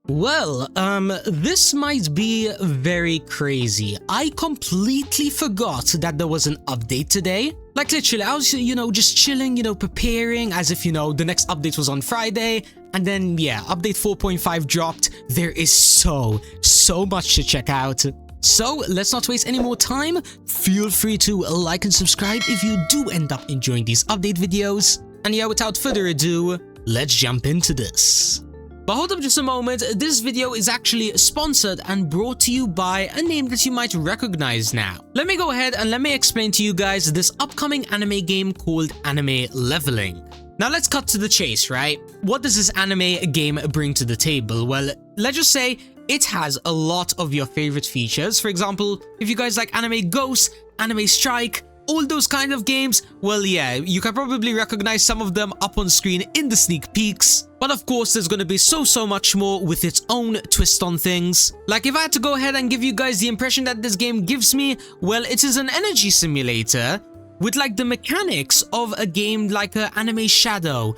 Well, this might be very crazy. I completely forgot that there was an update today. Like literally, I was, just chilling, preparing as if, the next update was on Friday. And then, yeah, update 4.5 dropped. There is so much to check out. So let's not waste any more time. Feel free to like and subscribe if you do end up enjoying these update videos. And yeah, without further ado, let's jump into this. But hold up just a moment, this video is actually sponsored and brought to you by a name that you might recognize now. Let me go ahead and let me explain to you guys this upcoming anime game called Anime Leveling. Now let's cut to the chase, right? What does this anime game bring to the table? Well, let's just say it has a lot of your favorite features. For example, if you guys like Anime Ghost, Anime Strike, all those kind of games, well yeah, you can probably recognize some of them up on screen in the sneak peeks. But of course, there's gonna be so much more with its own twist on things. Like if I had to go ahead and give you guys the impression that this game gives me, well, it is an energy simulator with like the mechanics of a game like Anime Shadow,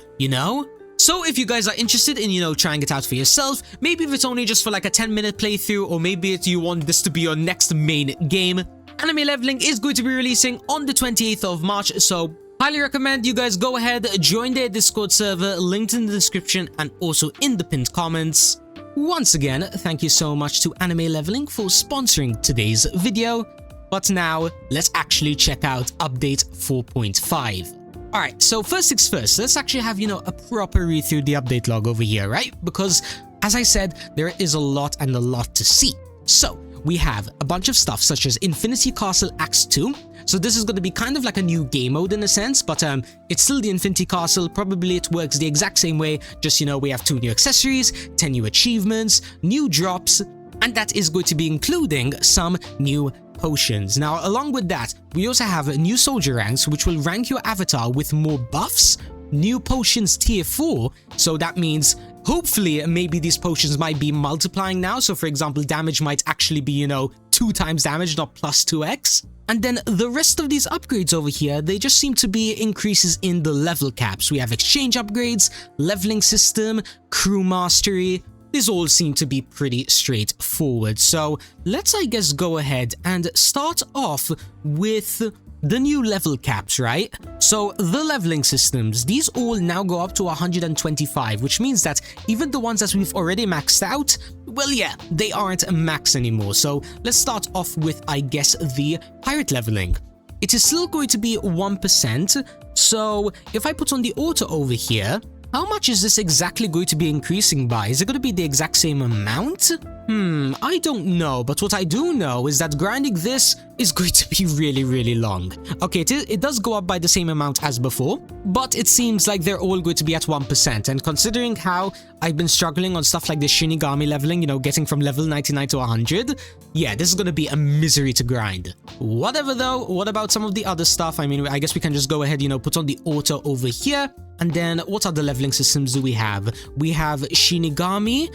So if you guys are interested in, trying it out for yourself, maybe if it's only just for like a 10-minute playthrough, or maybe you want this to be your next main game, Anime Leveling is going to be releasing on the 28th of March, so highly recommend you guys go ahead, join their Discord server, linked in the description and also in the pinned comments. Once again, thank you so much to Anime Leveling for sponsoring today's video. But now, let's actually check out update 4.5. Alright, so first things first, let's actually have, a proper read through the update log over here, right? Because, as I said, there is a lot to see. So, we have a bunch of stuff such as Infinity Castle Acts 2. So this is going to be kind of like a new game mode in a sense, but it's still the Infinity Castle. Probably it works the exact same way, just we have 2 new accessories, 10 new achievements, new drops, and that is going to be including some new potions. Now, along with that, we also have new soldier ranks, which will rank your avatar with more buffs, new potions tier 4, so that means hopefully maybe these potions might be multiplying now, so for example damage might actually be 2 times damage, not plus 2x. And then the rest of these upgrades over here, they just seem to be increases in the level caps. We have exchange upgrades, leveling system, crew mastery. These all seem to be pretty straightforward. So let's, I guess, go ahead and start off with the new level caps, right? So the leveling systems, these all now go up to 125, which means that even the ones that we've already maxed out, well yeah, they aren't max anymore. So let's start off with, I guess, the pirate leveling. It is still going to be 1%, so if I put on the auto over here, how much is this exactly going to be increasing by? Is it going to be the exact same amount? I don't know, but what I do know is that grinding this is going to be really long. Okay, it does go up by the same amount as before, but it seems like they're all going to be at 1%, and considering how I've been struggling on stuff like the Shinigami leveling, getting from level 99 to 100, yeah, this is going to be a misery to grind. Whatever though, what about some of the other stuff? I mean, I guess we can just go ahead, put on the auto over here, and then what other leveling systems do we have? We have Shinigami,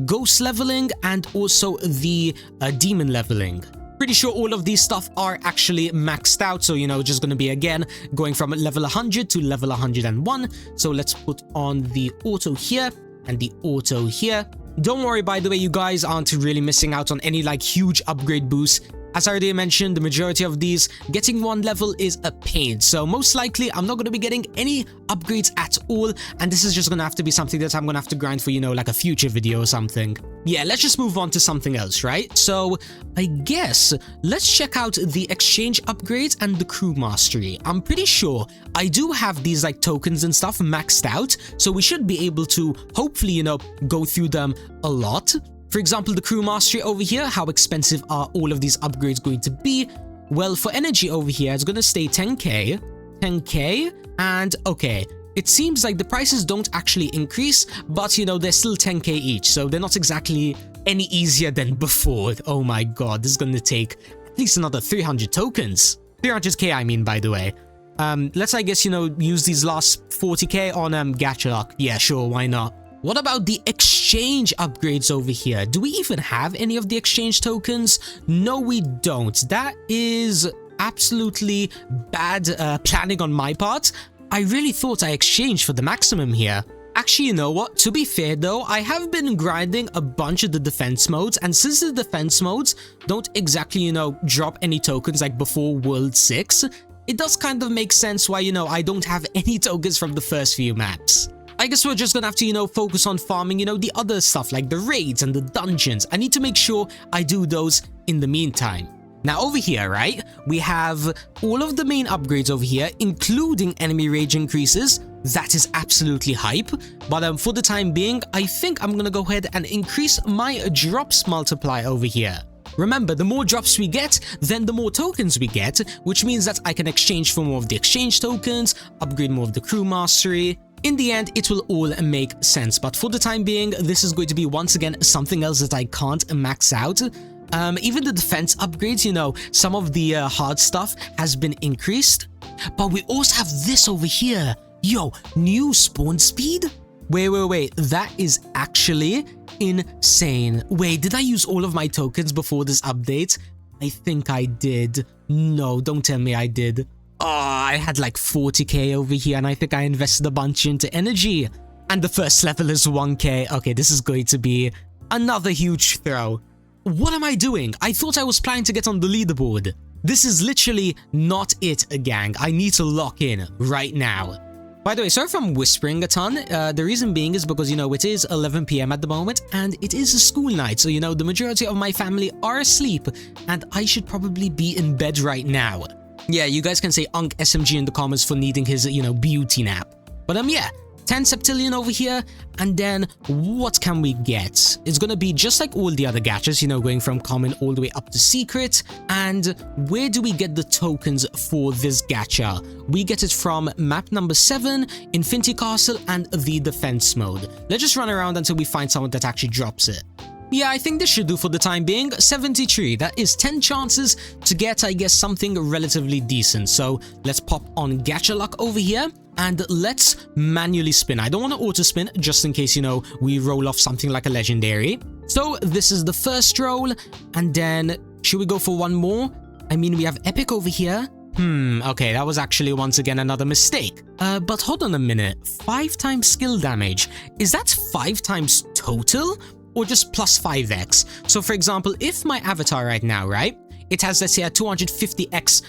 ghost leveling, and also the demon leveling. Pretty sure all of these stuff are actually maxed out, so just gonna be again going from level 100 to level 101. So let's put on the auto here and the auto here. Don't worry, by the way, you guys aren't really missing out on any like huge upgrade boosts. As I already mentioned, the majority of these, getting 1 level is a pain, so most likely I'm not going to be getting any upgrades at all, and this is just going to have to be something that I'm going to have to grind for, like a future video or something. Yeah, let's just move on to something else, right? So, I guess, let's check out the exchange upgrades and the crew mastery. I'm pretty sure I do have these like tokens and stuff maxed out, so we should be able to hopefully, go through them a lot. For example, the crew mastery over here, how expensive are all of these upgrades going to be? Well, for energy over here, it's going to stay 10k, and okay, it seems like the prices don't actually increase, but they're still 10k each, so they're not exactly any easier than before. Oh my god, this is going to take at least another 300 tokens. 300k, I mean, by the way. Let's, I guess, use these last 40k on Gacha. Yeah, sure, why not? What about the exchange upgrades over here? Do we even have any of the exchange tokens? No, we don't. That is absolutely bad planning on my part. I really thought I exchanged for the maximum here. Actually, you know what? To be fair though, I have been grinding a bunch of the defense modes, and since the defense modes don't exactly, you know, drop any tokens like before World 6, it does kind of make sense why, you know, I don't have any tokens from the first few maps. I guess we're just gonna have to, you know, focus on farming, you know, the other stuff like the raids and the dungeons. I need to make sure I do those in the meantime. Now over here, right, we have all of the main upgrades over here, including enemy rage increases. That is absolutely hype. But for the time being, I think I'm gonna go ahead and increase my drops multiply over here. Remember, the more drops we get, then the more tokens we get, which means that I can exchange for more of the exchange tokens, upgrade more of the crew mastery. In the end, it will all make sense, but for the time being, this is going to be once again something else that I can't max out. Even the defense upgrades, you know, some of the hard stuff has been increased, but we also have this over here. Yo, new spawn speed? Wait, that is actually insane. Wait, did I use all of my tokens before this update? I think I did. No, don't tell me I did. Oh, I had like 40k over here, and I think I invested a bunch into energy. And the first level is 1k. Okay, this is going to be another huge throw. What am I doing? I thought I was planning to get on the leaderboard. This is literally not it, gang. I need to lock in right now. By the way, sorry if I'm whispering a ton. The reason being is because, you know, it is 11 p.m. at the moment, and it is a school night. So, you know, the majority of my family are asleep, and I should probably be in bed right now. Yeah, you guys can say Unk SMG in the comments for needing his, you know, beauty nap. But yeah, 10 septillion over here, and then what can we get? It's gonna be just like all the other gachas, you know, going from common all the way up to secret. And where do we get the tokens for this gacha? We get it from map number 7, Infinity Castle, and the defense mode. Let's just run around until we find someone that actually drops it. Yeah, I think this should do for the time being. 73, that is 10 chances to get, I guess, something relatively decent. So let's pop on gacha luck over here, and let's manually spin. I don't want to auto spin just in case, you know, we roll off something like a legendary. So this is the first roll, and then should we go for one more? I mean, we have epic over here. Okay, that was actually once again another mistake. But hold on a minute. 5 times skill damage. Is that 5 times total? Or just plus 5x. So for example, if my avatar right now, right, it has, let's say, a 250x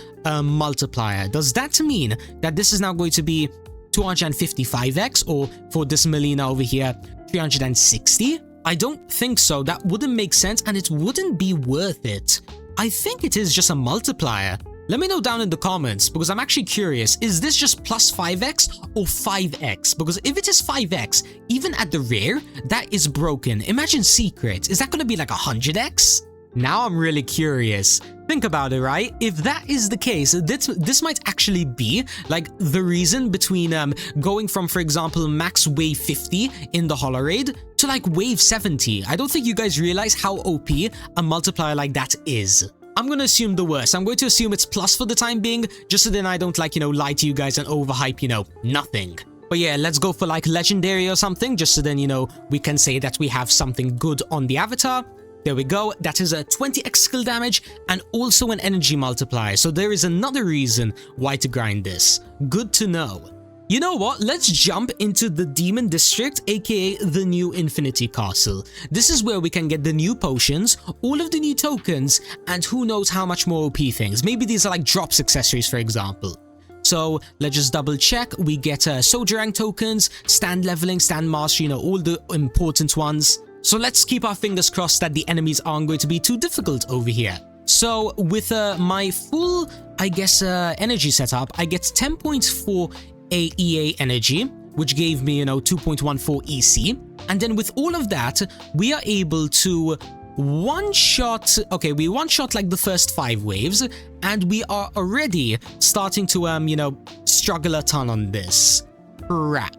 multiplier, does that mean that this is now going to be 255x, or for this Melina over here, 360? I don't think so. That wouldn't make sense, and it wouldn't be worth it. I think it is just a multiplier. Let me know down in the comments, because I'm actually curious, is this just plus 5x or 5x? Because if it is 5x, even at the rare, that is broken. Imagine secret, is that going to be like 100x? Now I'm really curious. Think about it, right? If that is the case, this might actually be like the reason between going from, for example, max wave 50 in the holo raid to like wave 70. I don't think you guys realize how OP a multiplier like that is. I'm going to assume the worst. I'm going to assume it's plus for the time being, just so then I don't, like, you know, lie to you guys and overhype, you know, nothing. But yeah, let's go for like legendary or something, just so then, you know, we can say that we have something good on the avatar. There we go. That is a 20x skill damage and also an energy multiplier. So there is another reason why to grind this. Good to know. You know what? Let's jump into the Demon District, aka the new Infinity Castle. This is where we can get the new potions, all of the new tokens, and who knows how much more OP things. Maybe these are like drops accessories, for example. So let's just double check. We get soldier rank tokens, stand leveling, stand mastery, you know, all the important ones. So let's keep our fingers crossed that the enemies aren't going to be too difficult over here. So with my full, I guess, energy setup, I get 10 points for AEA energy, which gave me, you know, 2.14 EC. And then with all of that, we are able to one-shot, okay, we one-shot like the first 5 waves, and we are already starting to, you know, struggle a ton on this. Crap.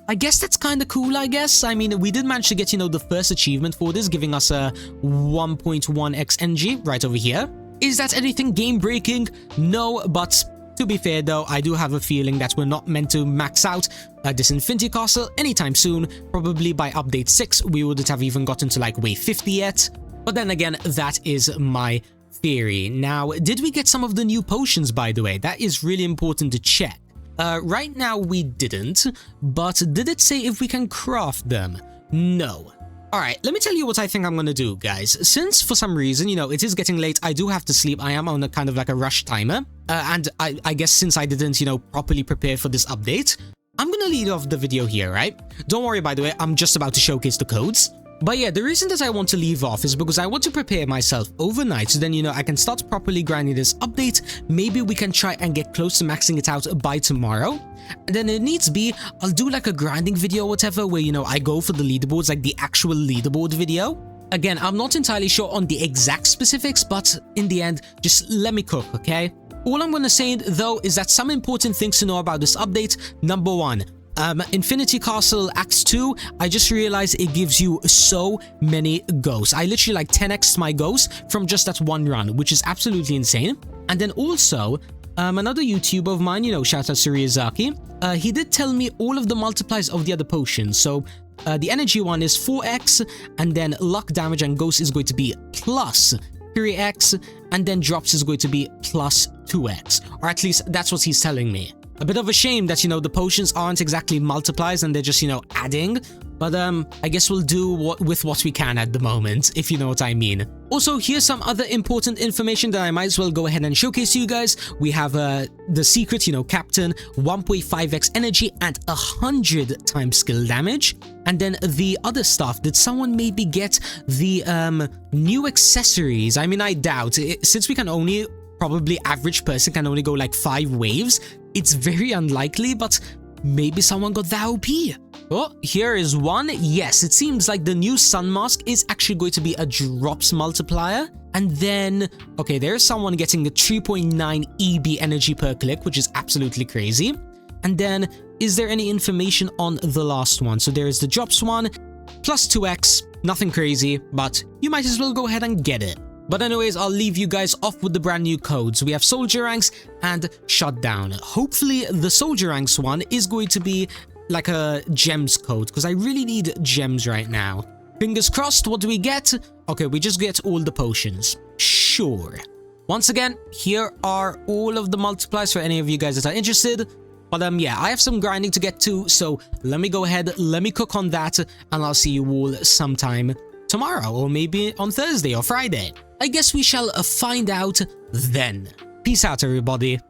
I guess that's kind of cool, I guess. I mean, we did manage to get, you know, the first achievement for this, giving us a 1.1x energy right over here. Is that anything game-breaking? No, but to be fair though, I do have a feeling that we're not meant to max out this Infinity Castle anytime soon. Probably by update 6, we wouldn't have even gotten to like wave 50 yet. But then again, that is my theory. Now, did we get some of the new potions, by the way? That is really important to check. Right now we didn't, but did it say if we can craft them? No. Alright, let me tell you what I think I'm gonna do, guys. Since for some reason, you know, it is getting late, I do have to sleep, I am on a kind of like a rush timer, and I guess since I didn't, you know, properly prepare for this update, I'm gonna lead off the video here, right? Don't worry, by the way, I'm just about to showcase the codes. But yeah, the reason that I want to leave off is because I want to prepare myself overnight so then, you know, I can start properly grinding this update. Maybe we can try and get close to maxing it out by tomorrow. And then it needs be, I'll do like a grinding video or whatever where, you know, I go for the leaderboards, like the actual leaderboard video. Again, I'm not entirely sure on the exact specifics, but in the end, just let me cook, okay? All I'm gonna say though is that some important things to know about this update. Number one, Infinity Castle Act 2, I just realized it gives you so many ghosts. I literally like 10x my ghosts from just that one run, which is absolutely insane. And then also, another YouTuber of mine, you know, shout out to Ryazaki, he did tell me all of the multipliers of the other potions. So the energy one is 4x, and then luck damage and ghost is going to be plus 3x, and then drops is going to be plus 2x, or at least that's what he's telling me. A bit of a shame that, you know, the potions aren't exactly multipliers and they're just, you know, adding. But I guess we'll do with what we can at the moment, if you know what I mean. Also, here's some other important information that I might as well go ahead and showcase to you guys. We have the secret, you know, Captain, 1.5x energy and 100 times skill damage. And then the other stuff, did someone maybe get the new accessories? I mean, I doubt it, since we can only, probably average person can only go like 5 waves. It's very unlikely, but maybe someone got the OP. Oh, here is one. Yes, it seems like the new Sun Mask is actually going to be a drops multiplier. And then, okay, there's someone getting a 3.9 EB energy per click, which is absolutely crazy. And then, is there any information on the last one? So there is the drops one, plus 2x, nothing crazy, but you might as well go ahead and get it. But anyways, I'll leave you guys off with the brand new codes. We have soldier ranks and shutdown. Hopefully the soldier ranks one is going to be like a gems code, because I really need gems right now. Fingers crossed. What do we get? Okay, we just get all the potions. Sure. Once again, here are all of the multipliers for any of you guys that are interested. But yeah, I have some grinding to get to, so let me go ahead, let me cook on that, and I'll see you all sometime tomorrow, or maybe on Thursday or Friday. I guess we shall find out then. Peace out, everybody.